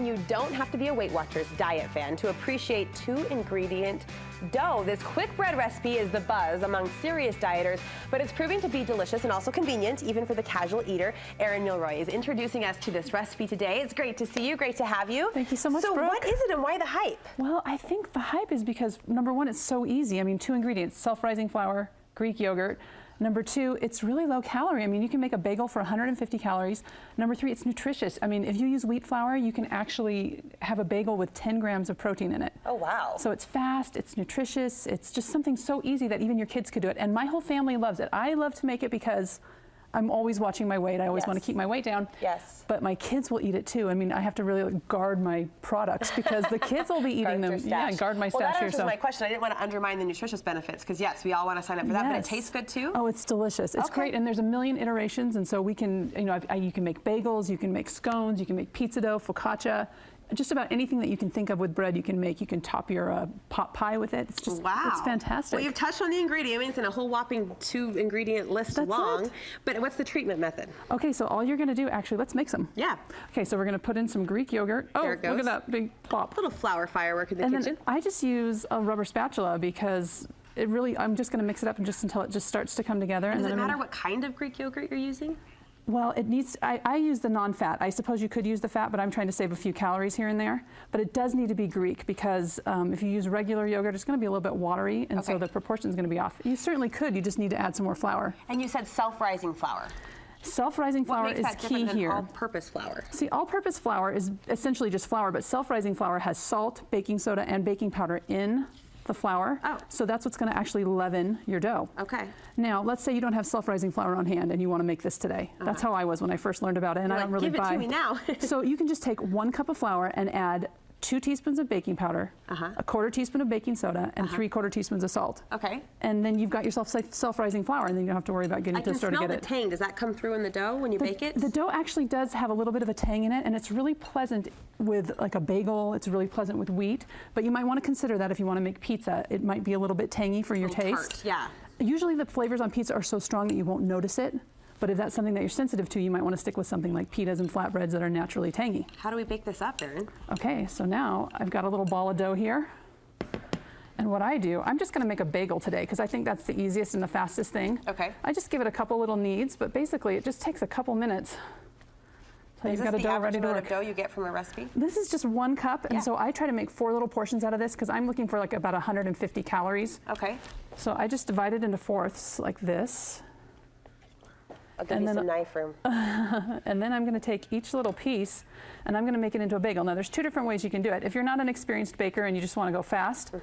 You don't have to be a Weight Watchers diet fan to appreciate 2-ingredient dough. This quick bread recipe is the buzz among serious dieters, but it's proving to be delicious and also convenient, even for the casual eater. Erin Mylroie is introducing us to this recipe today. It's great to see you, great to have you. Thank you so much, So Brooke. what is it and why the hype? Well, I think the hype is because, number one, it's so easy. I mean, 2 ingredients, self-rising flour, Greek yogurt. Number 2, it's really low calorie. I mean, you can make a bagel for 150 calories. Number 3, it's nutritious. I mean, if you use wheat flour, you can actually have a bagel with 10 grams of protein in it. Oh, wow. So it's fast, it's nutritious, it's just something so easy that even your kids could do it. And my whole family loves it. I love to make it because I'm always watching my weight. I always want to keep my weight down. Yes. But my kids will eat it too. I mean, I have to really guard my products because the kids will be eating them. Yeah, guard my stash. Well, that answers my question. I didn't want to undermine the nutritious benefits because, yes, we all want to sign up for that, but it tastes good too? Oh, it's delicious. It's great, and there's a million iterations, and so we can, you know, you can make bagels, you can make scones, you can make pizza dough, focaccia. Just about anything that you can think of with bread you can make. You can top your pot pie with it. It's just, it's fantastic. Well, you've touched on the ingredients and a whole whopping 2-ingredient list long. But what's the treatment method? Okay, so all you're gonna do, actually, let's mix them. Yeah. Okay, so we're gonna put in some Greek yogurt. Oh, there it goes. Look at that big plop. A little flour firework in the kitchen. Then I just use a rubber spatula because it really, I'm just gonna mix it up and just until it just starts to come together. And does it matter what kind of Greek yogurt you're using? Well, it needs, I use the non-fat. I suppose you could use the fat, but I'm trying to save a few calories here and there. But it does need to be Greek because if you use regular yogurt, it's going to be a little bit watery, and so the proportion is going to be off. You certainly could, you just need to add some more flour. And you said self-rising flour. Self-rising flour is key here. All-purpose flour? See, all-purpose flour is essentially just flour, but self-rising flour has salt, baking soda, and baking powder in the flour. Oh. So that's what's going to actually leaven your dough. Okay. Now, let's say you don't have self-rising flour on hand and you want to make this today. That's how I was when I first learned about it, and I don't really buy. Give it to me now. So you can just take 1 cup of flour and add 2 teaspoons of baking powder, a 1/4 teaspoon of baking soda, and 3/4 teaspoons of salt. Okay. And then you've got yourself self-rising flour, and then you don't have to worry about getting to the store to get it. I can smell the tang. Does that come through in the dough when you bake it? The dough actually does have a little bit of a tang in it, and it's really pleasant with like a bagel. It's really pleasant with wheat, but you might want to consider that if you want to make pizza. It might be a little bit tangy for your taste. Tart, yeah. Usually the flavors on pizza are so strong that you won't notice it. But if that's something that you're sensitive to, you might want to stick with something like pitas and flatbreads that are naturally tangy. How do we bake this up, Erin? Okay, so now I've got a little ball of dough here. And what I do, I'm just going to make a bagel today because I think that's the easiest and the fastest thing. Okay. I just give it a couple little kneads, but basically it just takes a couple minutes. So you've got a dough ready to work. Is this the average amount of dough you get from a recipe? This is just 1 cup, and so I try to make 4 little portions out of this because I'm looking for like about 150 calories. Okay. So I just divide it into fourths like this. I'll give you some knife room. And then I'm going to take each little piece and I'm going to make it into a bagel. Now there's 2 different ways you can do it. If you're not an experienced baker and you just want to go fast,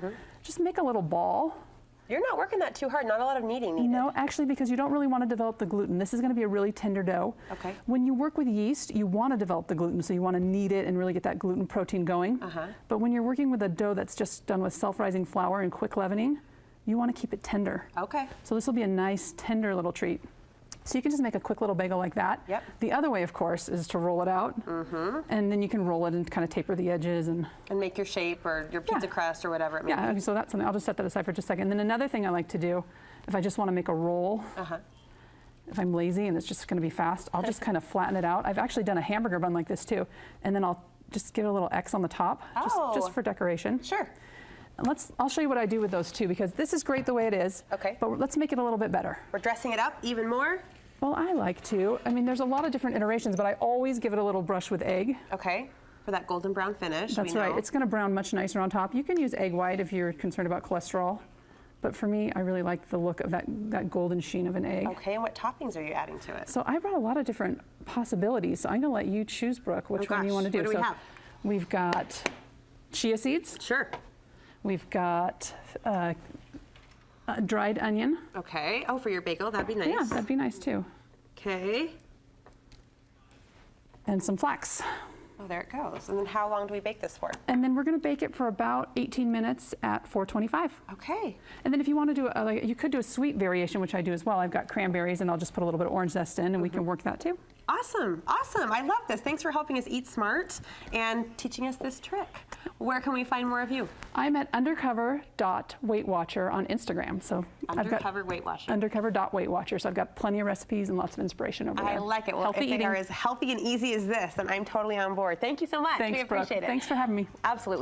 just make a little ball. You're not working that too hard, not a lot of kneading needed. No, actually, because you don't really want to develop the gluten. This is going to be a really tender dough. Okay. When you work with yeast, you want to develop the gluten, so you want to knead it and really get that gluten protein going. But when you're working with a dough that's just done with self-rising flour and quick leavening, you want to keep it tender. Okay. So this will be a nice, tender little treat. So you can just make a quick little bagel like that. Yep. The other way, of course, is to roll it out. And then you can roll it and kind of taper the edges. And make your shape or your pizza crust or whatever it may be. Yeah, so that's something. I'll just set that aside for just a second. And then another thing I like to do, if I just want to make a roll, if I'm lazy and it's just going to be fast, I'll just kind of flatten it out. I've actually done a hamburger bun like this too. And then I'll just give it a little X on the top, just for decoration. Sure. And I'll show you what I do with those too, because this is great the way it is. Okay. But let's make it a little bit better. We're dressing it up even more? Well, I like to. I mean, there's a lot of different iterations, but I always give it a little brush with egg. Okay, for that golden brown finish. That's right. It's going to brown much nicer on top. You can use egg white if you're concerned about cholesterol. But for me, I really like the look of that golden sheen of an egg. Okay, and what toppings are you adding to it? So I brought a lot of different possibilities. So I'm going to let you choose, Brooke, which one you want to do. What do we have? We've got chia seeds. Sure. We've got dried onion. Okay. Oh, for your bagel, that'd be nice. Yeah, that'd be nice too. Okay. And some flax. Oh, there it goes. And then how long do we bake this for? And then we're going to bake it for about 18 minutes at 425. Okay. And then if you want to do you could do a sweet variation, which I do as well. I've got cranberries, and I'll just put a little bit of orange zest in, and we can work that too. Awesome, awesome. I love this. Thanks for helping us eat smart and teaching us this trick. Where can we find more of you? I'm at undercover.weightwatcher on Instagram. So Undercover Weight Watcher. Undercover.weightwatcher. So I've got plenty of recipes and lots of inspiration over there. I like it. Well, if they are as healthy and easy as this, then I'm totally on board. Thank you so much. Thanks, we appreciate Brooke. it. Thanks for having me. Absolutely.